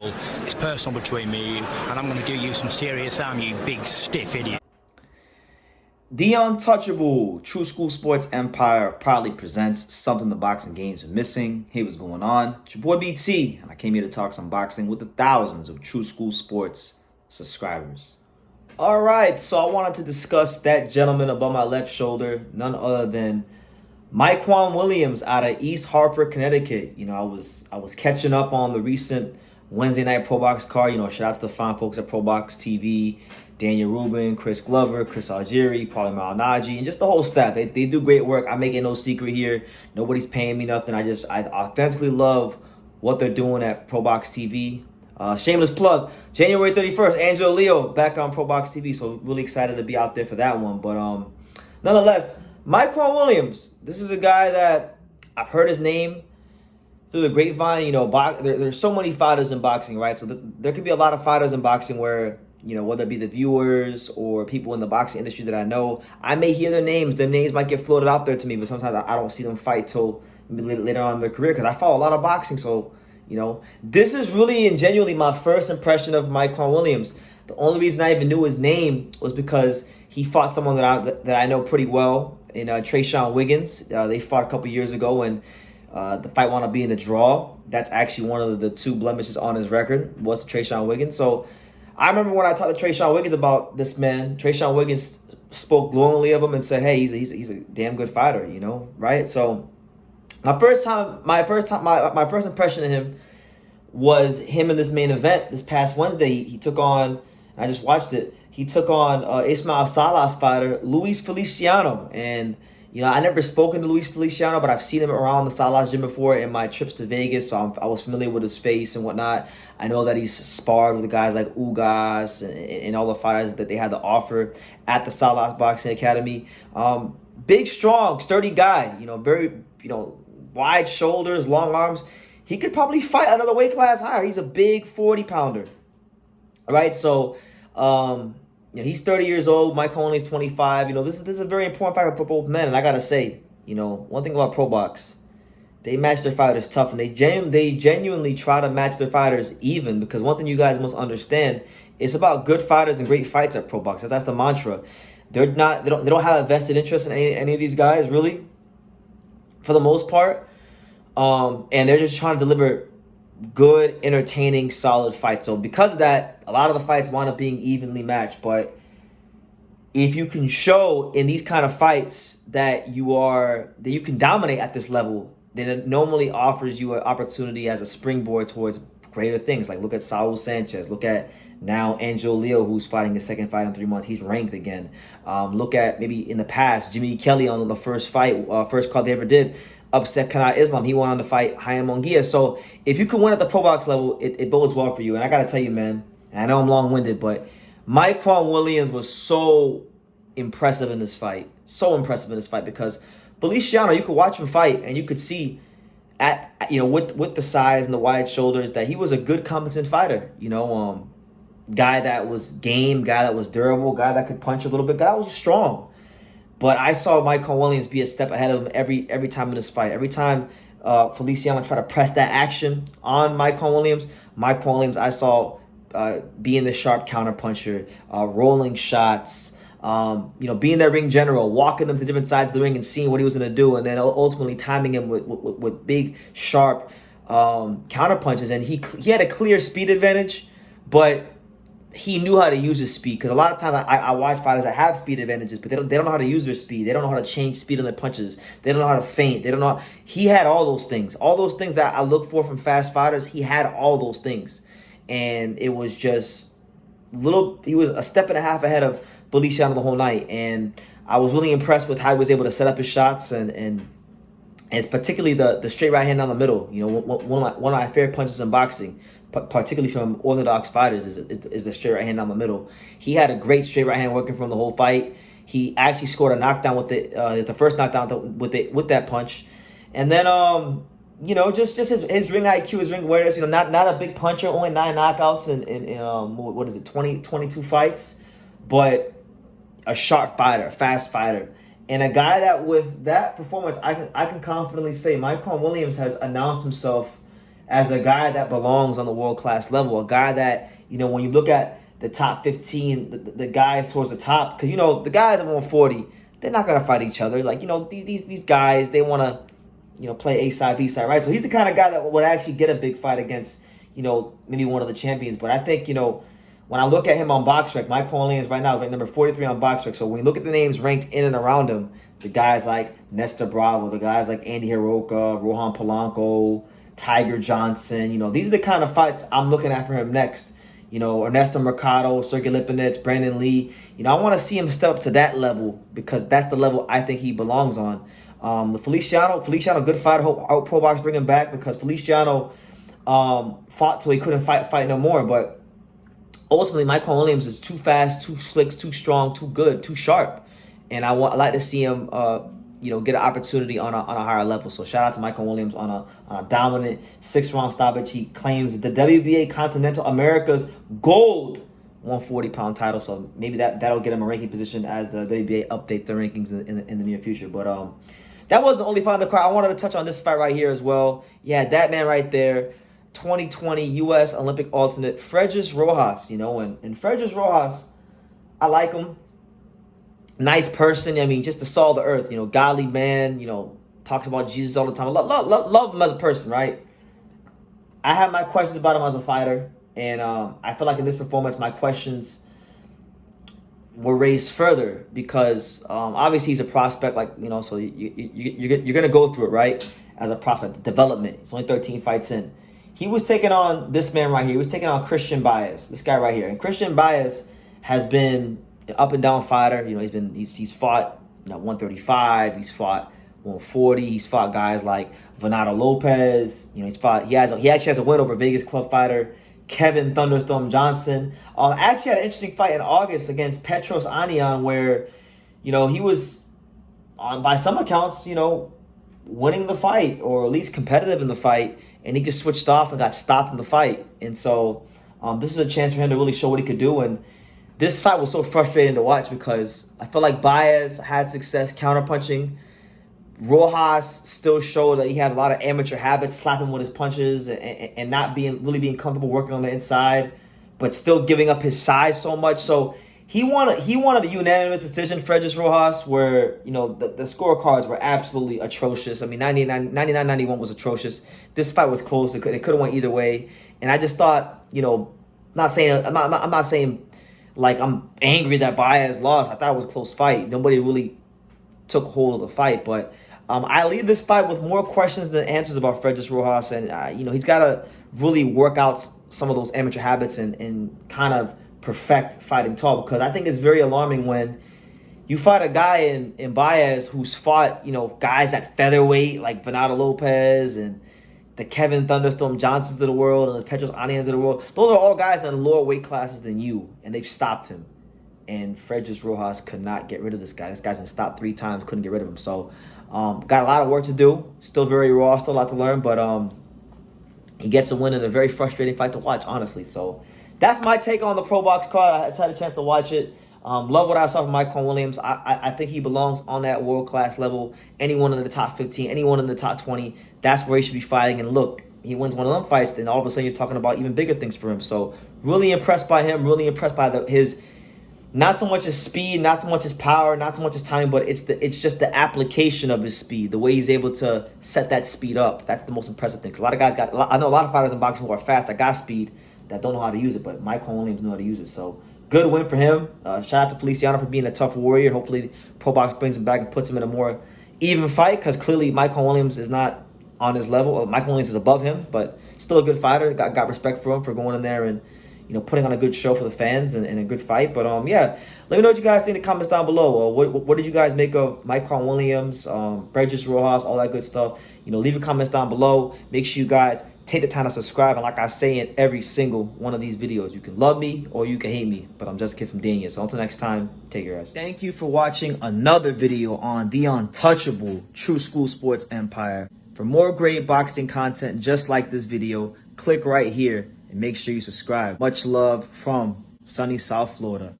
It's personal between me and you, and I'm going to do you some serious harm, you big stiff idiot. The Untouchable True School Sports Empire proudly presents something the boxing games are missing. Hey, what's going on? It's your boy BT, and I came here to talk some boxing with the thousands of True School Sports subscribers. All right, so I wanted to discuss that gentleman above my left shoulder, none other than Mykquan Williams out of East Hartford, Connecticut. You know, I was catching up on the recent Wednesday night Pro Box card. You know, shout out to the fine folks at Pro Box TV, Daniel Rubin, Chris Glover, Chris Algieri, Paulie Malignaggi, and just the whole staff. They do great work. I make it no secret here. Nobody's paying me nothing. I authentically love what they're doing at Pro Box TV. Shameless plug, January 31st, Angelo Leo back on Pro Box TV. So really excited to be out there for that one. But nonetheless, Mykquan Williams, this is a guy that I've heard his name through the grapevine. You know, there's so many fighters in boxing, right? So there could be a lot of fighters in boxing where, you know, whether it be the viewers or people in the boxing industry that I know, I may hear their names. Their names might get floated out there to me, but sometimes I don't see them fight till later on in their career because I follow a lot of boxing. So, you know, this is really and genuinely my first impression of Mykquan Williams. The only reason I even knew his name was because he fought someone that I know pretty well in Trayshawn Wiggins. They fought a couple years ago, and the fight wound up being a draw. That's actually one of the two blemishes on his record, was Trayshawn Wiggins. So I remember when I talked to Trayshawn Wiggins about this man, Trayshawn Wiggins spoke glowingly of him and said, hey, he's a damn good fighter, you know, right? So my first impression of him was him in this main event this past Wednesday. He took on, I just watched it, he took on Ismael Salah's fighter, Luis Feliciano. And, you know, I never spoken to Luis Feliciano, but I've seen him around the Salah's gym before in my trips to Vegas, so I was familiar with his face and whatnot. I know that he's sparred with guys like Ugas and all the fighters that they had to offer at the Salah's Boxing Academy. Big, strong, sturdy guy, you know, very, you know, wide shoulders, long arms. He could probably fight another weight class higher. He's a big 40-pounder. All right, so you know, he's 30 years old. Mike only is 25. You know, this is a very important fight for both men. And I gotta say, you know, one thing about Pro Box, they match their fighters tough, and they genuinely try to match their fighters even. Because one thing you guys must understand, it's about good fighters and great fights at Pro Box. That's the mantra. They don't have a vested interest in any of these guys really, for the most part. And they're just trying to deliver good, entertaining, solid fights. So because of that, a lot of the fights wind up being evenly matched. But if you can show in these kind of fights that you can dominate at this level, then it normally offers you an opportunity as a springboard towards greater things. Like look at Saul Sanchez. Look at now Angelo Leo, who's fighting his second fight in 3 months. He's ranked again. Look at maybe in the past, Jimmy Kelly on the first card they ever did, upset Kanat Islam. He went on to fight Hayam Mongia. So if you can win at the Pro Box level, it bodes well for you. And I got to tell you, man, and I know I'm long-winded, but Mykquan Williams was so impressive in this fight. So impressive in this fight because Feliciano, you could watch him fight and you could see with the size and the wide shoulders that he was a good, competent fighter. You know, guy that was game, guy that was durable, guy that could punch a little bit, guy that was strong. But I saw Mykquan Williams be a step ahead of him every time in this fight. Every time Feliciano tried to press that action on Mykquan Williams, I saw being the sharp counterpuncher, rolling shots, being their ring general, walking him to different sides of the ring and seeing what he was going to do, and then ultimately timing him with big, sharp counterpunches. And he had a clear speed advantage, but he knew how to use his speed, because a lot of times I watch fighters that have speed advantages, but they don't know how to use their speed. They don't know how to change speed on their punches. They don't know how to feint. They don't know. He had all those things. All those things that I look for from fast fighters, he had all those things. And it was just he was a step and a half ahead of Feliciano the whole night. And I was really impressed with how he was able to set up his shots, and it's particularly the straight right hand down the middle. You know, one of my favorite punches in boxing, particularly from orthodox fighters, is the straight right hand down the middle. He had a great straight right hand working from the whole fight. He actually scored a knockdown with the first knockdown with that punch, and then just his ring IQ, his ring awareness. You know, not a big puncher, only 9 knockouts in 22 fights, but a sharp fighter, a fast fighter. And a guy that with that performance, I can confidently say Mykquan Williams has announced himself as a guy that belongs on the world-class level, a guy that, you know, when you look at the top 15, the guys towards the top, because, you know, the guys at 140, they're not going to fight each other. Like, you know, these guys, they want to, you know, play A side, B side, right? So he's the kind of guy that would actually get a big fight against, you know, maybe one of the champions. But I think, you know, when I look at him on BoxRec, Mykquan Williams right now is ranked number 43 on BoxRec. So when you look at the names ranked in and around him, the guys like Nestor Bravo, the guys like Andy Hiroka, Rohan Polanco, Tiger Johnson, you know, these are the kind of fights I'm looking at for him next. You know, Ernesto Mercado, Sergey Lipinets, Brandon Lee. You know, I want to see him step up to that level because that's the level I think he belongs on. The Feliciano, good fighter. Hope Pro Box bring him back because Feliciano fought till he couldn't fight no more. But ultimately, Mykquan Williams is too fast, too slick, too strong, too good, too sharp, and I like to see him, you know, get an opportunity on a higher level. So shout out to Mykquan Williams on a dominant 6-round stoppage. He claims the WBA Continental America's gold 140-pound title. So maybe that'll get him a ranking position as the WBA updates their rankings in the near future. But that wasn't the only fight on the card. I wanted to touch on this fight right here as well. Yeah, that man right there, 2020 U.S. Olympic alternate, Freudis Rojas. You know, and Freudis Rojas, I like him. Nice person. I mean, just the salt of the earth. You know, godly man. You know, talks about Jesus all the time. Love him as a person, right? I have my questions about him as a fighter, and I feel like in this performance, my questions were raised further because obviously he's a prospect, like, you know, so you're gonna go through it, right? As a prospect, development. It's only 13 fights in. He was taking on this man right here. He was taking on Christian Baez, this guy right here, and Christian Baez has been an up and down fighter. You know, he's fought, you know, 135. He's fought 140. He's fought guys like Venado Lopez. You know, he actually has a win over Vegas club fighter Kevin Thunderstorm Johnson. Actually had an interesting fight in August against Petros Anion where, you know, he was by some accounts, you know, winning the fight or at least competitive in the fight, and he just switched off and got stopped in the fight. And so this is a chance for him to really show what he could do. And this fight was so frustrating to watch because I felt like Baez had success counterpunching. Rojas still showed that he has a lot of amateur habits, slapping with his punches and not really being comfortable working on the inside, but still giving up his size so much. So he wanted a unanimous decision, Freudis Rojas, where, you know, the scorecards were absolutely atrocious. I mean, 99-91 was atrocious. This fight was close. It could have went either way. And I just thought, you know, I'm not saying like I'm angry that Baez lost. I thought it was a close fight. Nobody really took hold of the fight, but I leave this fight with more questions than answers about Freudis Rojas, and you know, he's got to really work out some of those amateur habits and kind of perfect fighting tall, because I think it's very alarming when you fight a guy in Baez who's fought, you know, guys at featherweight like Venado Lopez and the Kevin Thunderstorm Johnsons of the world and the Petros Anions of the world. Those are all guys in lower weight classes than you, and they've stopped him. And Freudis Rojas could not get rid of this guy. This guy's been stopped 3 times, couldn't get rid of him. So, got a lot of work to do. Still very raw, still a lot to learn. But he gets a win in a very frustrating fight to watch, honestly. So, that's my take on the Pro Box card. I just had a chance to watch it. Love what I saw from Mykquan Williams. I think he belongs on that world-class level. Anyone in the top 15, anyone in the top 20, that's where he should be fighting. And look, he wins one of them fights, then all of a sudden you're talking about even bigger things for him. So, really impressed by him. Really impressed by his... Not so much his speed, not so much his power, not so much his timing, but it's just the application of his speed, the way he's able to set that speed up. That's the most impressive thing. 'Cause a lot of guys I know a lot of fighters in boxing who are fast, that got speed, that don't know how to use it, but Mykquan Williams knew how to use it. So, good win for him. Shout out to Feliciano for being a tough warrior. Hopefully, Pro Box brings him back and puts him in a more even fight, because clearly Mykquan Williams is not on his level. Mykquan Williams is above him, but still a good fighter. Got respect for him for going in there and, you know, putting on a good show for the fans and a good fight. But yeah, let me know what you guys think in the comments down below. What did you guys make of Mykquan Williams, Freudis Rojas, all that good stuff? You know, leave your comments down below. Make sure you guys take the time to subscribe. And like I say in every single one of these videos, you can love me or you can hate me, but I'm just a kid from Dania. So until next time, take care, guys. Thank you for watching another video on the untouchable True School Sports Empire. For more great boxing content just like this video, click right here and make sure you subscribe. Much love from sunny South Florida.